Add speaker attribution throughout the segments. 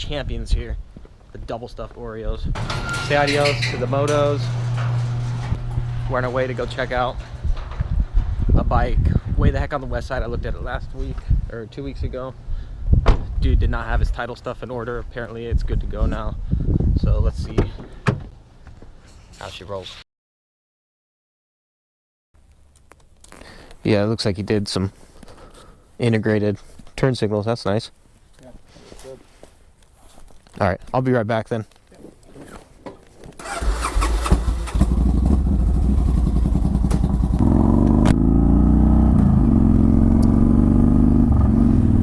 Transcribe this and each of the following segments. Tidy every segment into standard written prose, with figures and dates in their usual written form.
Speaker 1: champions here. The double stuffed Oreos. Say adios to the Motos. We're on our way to go check out a bike way the heck on the west side. I looked at it last week or 2 weeks ago. Dude did not have his title stuff in order. Apparently it's good to go now. So let's see how she rolls. Yeah, it looks like he did some integrated turn signals. That's nice.
Speaker 2: Yeah, that's good.
Speaker 1: All right, I'll be right back then.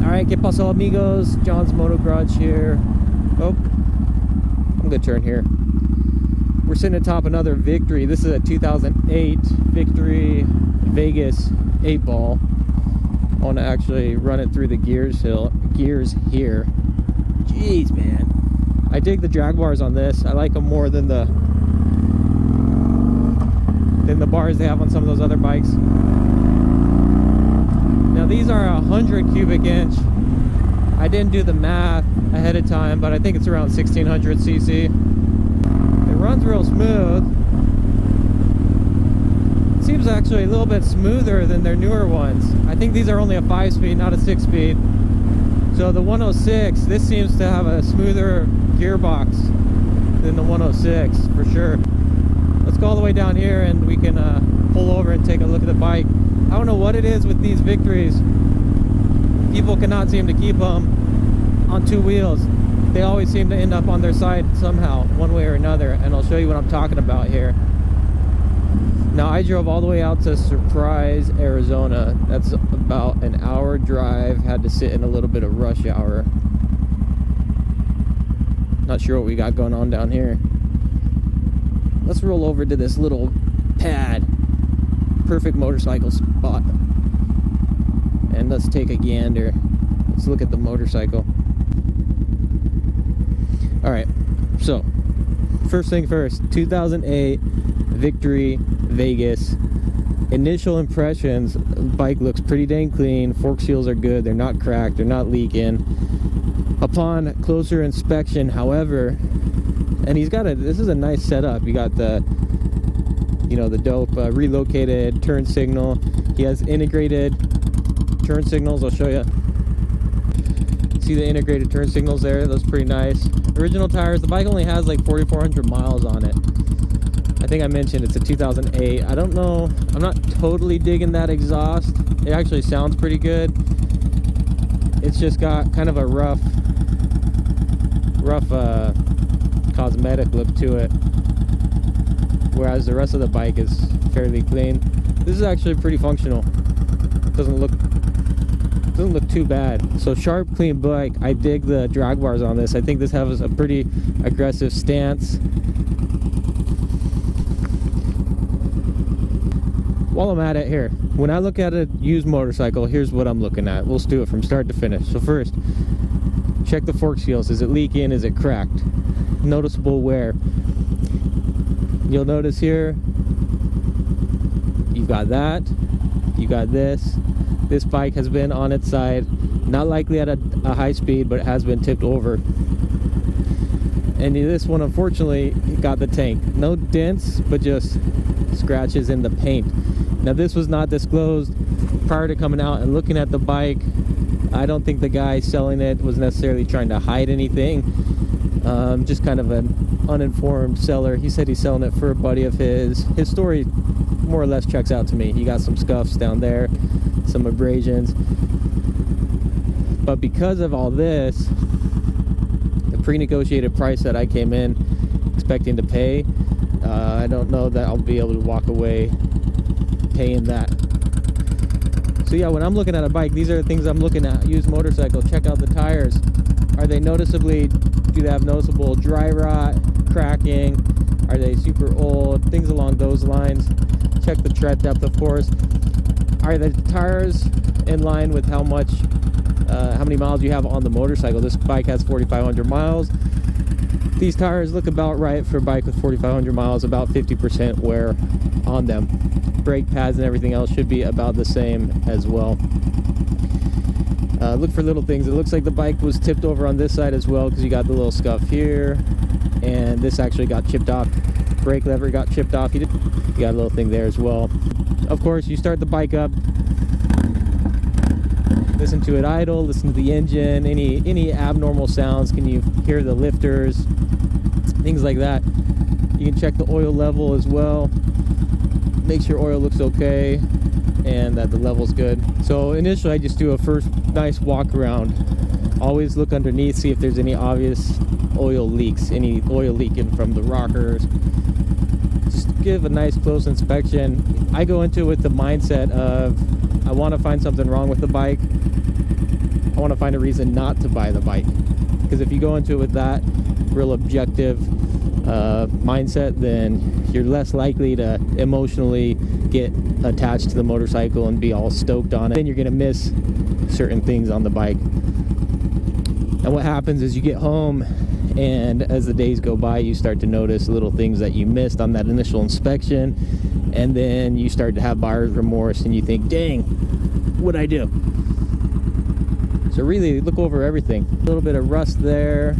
Speaker 1: All right, que paso, amigos? John's Moto Garage here. Oh, I'm gonna turn here. We're sitting atop another Victory. This is a 2008 Victory Vegas 8-ball. I want to actually run it through the gears here. Jeez, man. I dig the drag bars on this. I like them more than the bars they have on some of those other bikes. Now these are 100 cubic inch. I didn't do the math ahead of time, but I think it's around 1600 cc. It runs real smooth. It seems actually a little bit smoother than their newer ones. I think these are only a 5-speed, not a 6-speed. So the 106, this seems to have a smoother gearbox than the 106 for sure. Let's go all the way down here and we can pull over and take a look at the bike. I don't know what it is with these Victories. People cannot seem to keep them on two wheels. They always seem to end up on their side somehow, one way or another, and I'll show you what I'm talking about here. Now, I drove all the way out to Surprise, Arizona. That's about an hour drive. Had to sit in a little bit of rush hour. Not sure what we got going on down here. Let's roll over to this little pad. Perfect motorcycle spot. And let's take a gander. Let's look at the motorcycle. Alright, so first thing first, 2008 Victory Vegas. Initial impressions, the bike looks pretty dang clean. Fork seals are good, they're not cracked, they're not leaking. Upon closer inspection, however, and he's got this is a nice setup. You got the, you know, the dope relocated turn signal. He has integrated turn signals. I'll show you. See the integrated turn signals there? That's pretty nice. Original tires. The bike only has like 4,400 miles on it. I think I mentioned it's a 2008. I don't know. I'm not totally digging that exhaust. It actually sounds pretty good. It's just got kind of a rough cosmetic look to it, whereas the rest of the bike is fairly clean. This is actually pretty functional. Doesn't look too bad. So sharp, clean bike. I dig the drag bars on this. I think this has a pretty aggressive stance. While I'm at it here, when I look at a used motorcycle, here's what I'm looking at. We'll do it from start to finish. So first, check the fork seals. Is it leaking? Is it cracked? Noticeable wear. You'll notice here, you've got that, you got this. This bike has been on its side, not likely at a high speed, but it has been tipped over. And this one, unfortunately, got the tank. No dents, but just scratches in the paint. Now, this was not disclosed prior to coming out and looking at the bike. I don't think the guy selling it was necessarily trying to hide anything. Just kind of an uninformed seller. He said he's selling it for a buddy of his. His story more or less checks out to me. He got some scuffs down there, some abrasions. But because of all this, the pre-negotiated price that I came in expecting to pay, I don't know that I'll be able to walk away paying that. So yeah, when I'm looking at a bike, these are the things I'm looking at. Used motorcycle, check out the tires. Are they noticeably, do they have noticeable dry rot, cracking? Are they super old? Things along those lines. Check the tread depth, of course. Are the tires in line with how many miles you have on the motorcycle? This bike has 4,500 miles. These tires look about right for a bike with 4,500 miles, about 50% wear on them. Brake pads and everything else should be about the same as well. Look for little things. It looks like the bike was tipped over on this side as well, because you got the little scuff here, and this actually got chipped off. Brake lever got chipped off. You got a little thing there as well. Of course, you start the bike up, listen to it idle, listen to the engine, any abnormal sounds. Can you hear the lifters, things like that. You can check the oil level as well, make sure oil looks okay and that the level's good. So initially I just do a first nice walk around. Always look underneath, see if there's any obvious oil leaks, any oil leaking from the rockers. Just give a nice close inspection. I go into it with the mindset of I want to find something wrong with the bike. I want to find a reason not to buy the bike, because if you go into it with that real objective mindset, then you're less likely to emotionally get attached to the motorcycle and be all stoked on it. Then you're gonna miss certain things on the bike. And what happens is you get home, and as the days go by, you start to notice little things that you missed on that initial inspection, and then you start to have buyer's remorse and you think, dang, what'd I do? So really look over everything. A little bit of rust there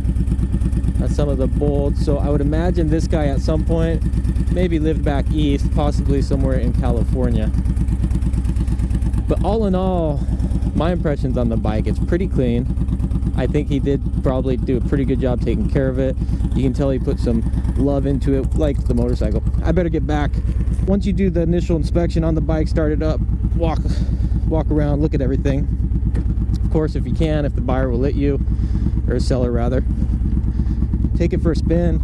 Speaker 1: on some of the bolts. So I would imagine this guy at some point maybe lived back east, possibly somewhere in California. But all in all, my impressions on the bike, it's pretty clean. I think he did probably do a pretty good job taking care of it. You can tell he put some love into it, like the motorcycle. I better get back. Once you do the initial inspection on the bike, start it up, walk around, look at everything. Of course, if you can, if the buyer will let you, or seller rather, take it for a spin.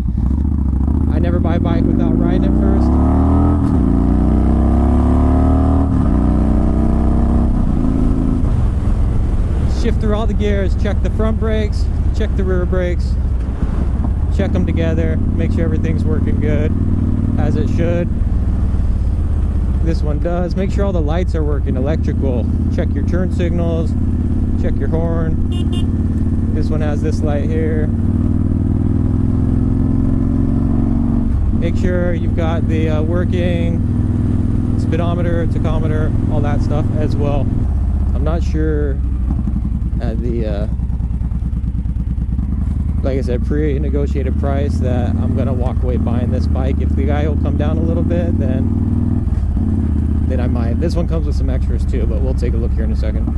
Speaker 1: I never buy a bike without riding it first. Shift through all the gears, check the front brakes, check the rear brakes, check them together, make sure everything's working good, as it should. This one does. Make sure all the lights are working, electrical. Check your turn signals, check your horn. This one has this light here. Make sure you've got the working speedometer, tachometer, all that stuff as well. I'm not sure like I said, pre-negotiated price that I'm gonna walk away buying this bike. If the guy will come down a little bit, then I might. This one comes with some extras too, but we'll take a look here in a second.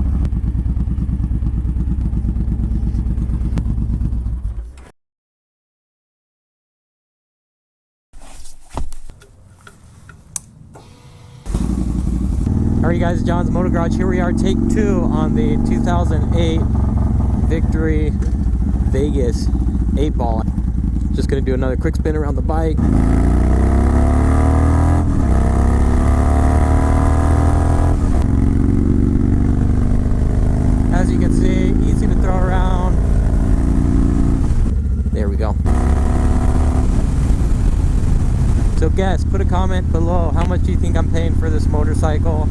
Speaker 1: Alright guys, John's Moto Garage. Here we are, take 2 on the 2008 Victory Vegas 8-ball. Just gonna do another quick spin around the bike. As you can see, easy to throw around. There we go. So guess, put a comment below, how much do you think I'm paying for this motorcycle?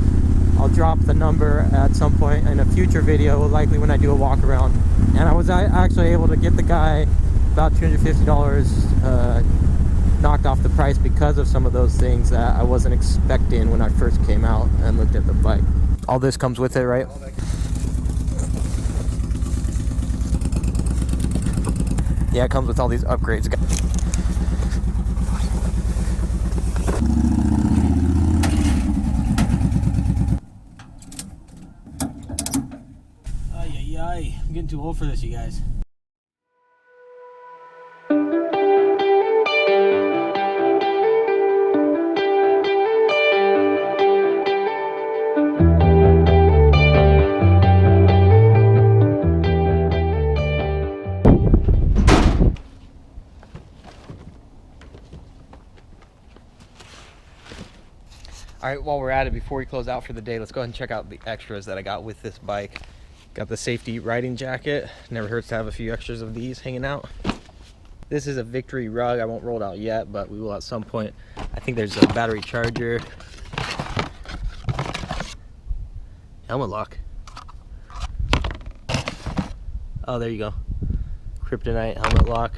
Speaker 1: I'll drop the number at some point in a future video, likely when I do a walk around. And I was actually able to get the guy about $250 knocked off the price because of some of those things that I wasn't expecting when I first came out and looked at the bike. All this comes with it, right? Yeah, it comes with all these upgrades. I'm getting too old for this, you guys. All right, while we're at it, before we close out for the day, let's go ahead and check out the extras that I got with this bike. Got the safety riding jacket. Never hurts to have a few extras of these hanging out. This is a Victory rug. I won't roll it out yet, but we will at some point. I think there's a battery charger. Helmet lock. Oh, there you go. Kryptonite helmet lock.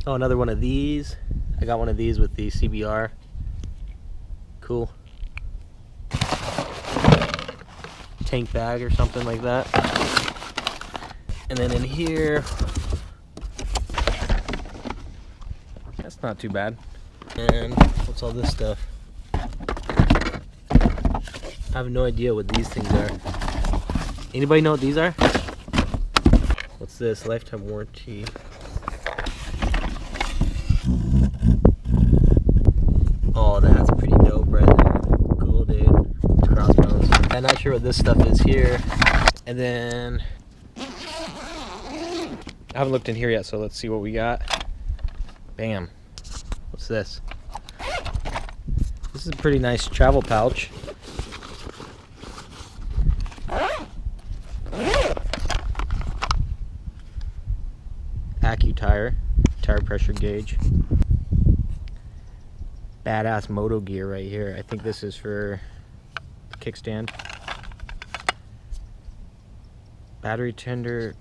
Speaker 1: Oh, another one of these. I got one of these with the CBR. Cool. tank bag or something like that. And then in here, that's not too bad. And what's all this stuff? I have no idea what these things are. Anybody know what these are? What's this? Lifetime warranty. Oh, that's pretty dope right there. Cool, dude. Crossbones. I'm not sure what this stuff is here. And then I haven't looked in here yet, so let's see what we got. Bam. What's this? This is a pretty nice travel pouch. Tire pressure gauge. Badass Moto gear right here. I think this is for the kickstand. Battery tender.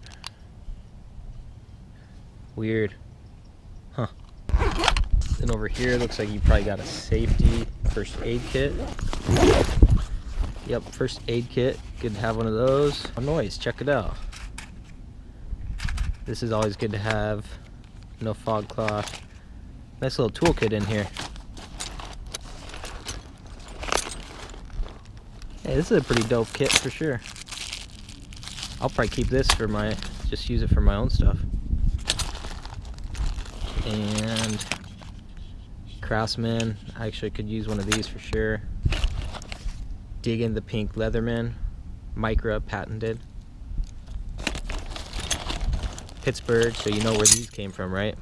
Speaker 1: Weird. Huh. Then over here looks like you probably got a safety first aid kit. Yep, first aid kit. Good to have one of those. Oh, noise, check it out. This is always good to have. No fog cloth. Nice little toolkit in here. Hey, this is a pretty dope kit for sure. I'll probably keep this for just use it for my own stuff. And Craftsman, I actually could use one of these for sure. Dig in the pink Leatherman, Micra patented. Pittsburgh, so you know where these came from, right?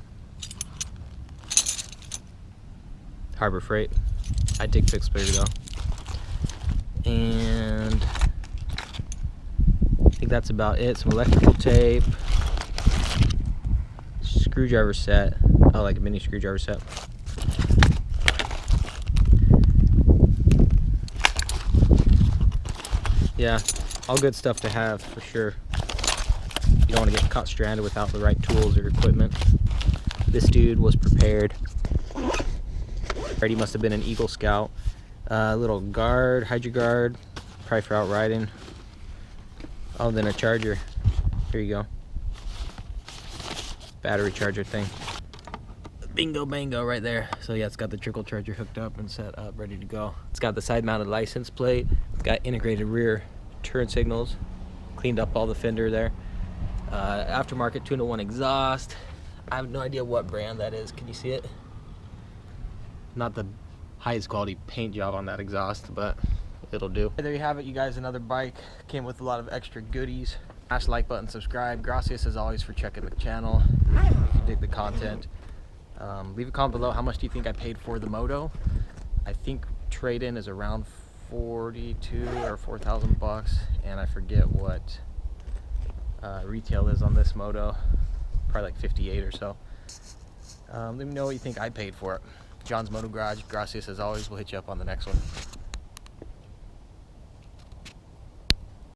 Speaker 1: Harbor Freight. I dig Pittsburgh though. And I think that's about it. Some electrical tape. Screwdriver set. Oh, like a mini screwdriver set. Yeah, all good stuff to have for sure. You don't want to get caught stranded without the right tools or equipment. This dude was prepared. He must have been an Eagle Scout. Little guard, hydro guard, probably for out riding. Oh, then a charger. Here you go. Battery charger thing. Bingo bango right there. So yeah, it's got the trickle charger hooked up and set up, ready to go. It's got the side mounted license plate. It's got integrated rear turn signals. Cleaned up all the fender there. Aftermarket 2-in-1 exhaust. I have no idea what brand that is. Can you see it? Not the highest quality paint job on that exhaust, but it'll do. There you have it, you guys. Another bike. Came with a lot of extra goodies. Smash the like button, subscribe. Gracias as always for checking the channel. If you dig the content, leave a comment below. How much do you think I paid for the Moto? I think trade-in is around 42 or 4,000 bucks, and I forget what retail is on this Moto. Probably like 58 or so. Let me know what you think I paid for it. John's Moto Garage. Gracias as always. We'll hit you up on the next one.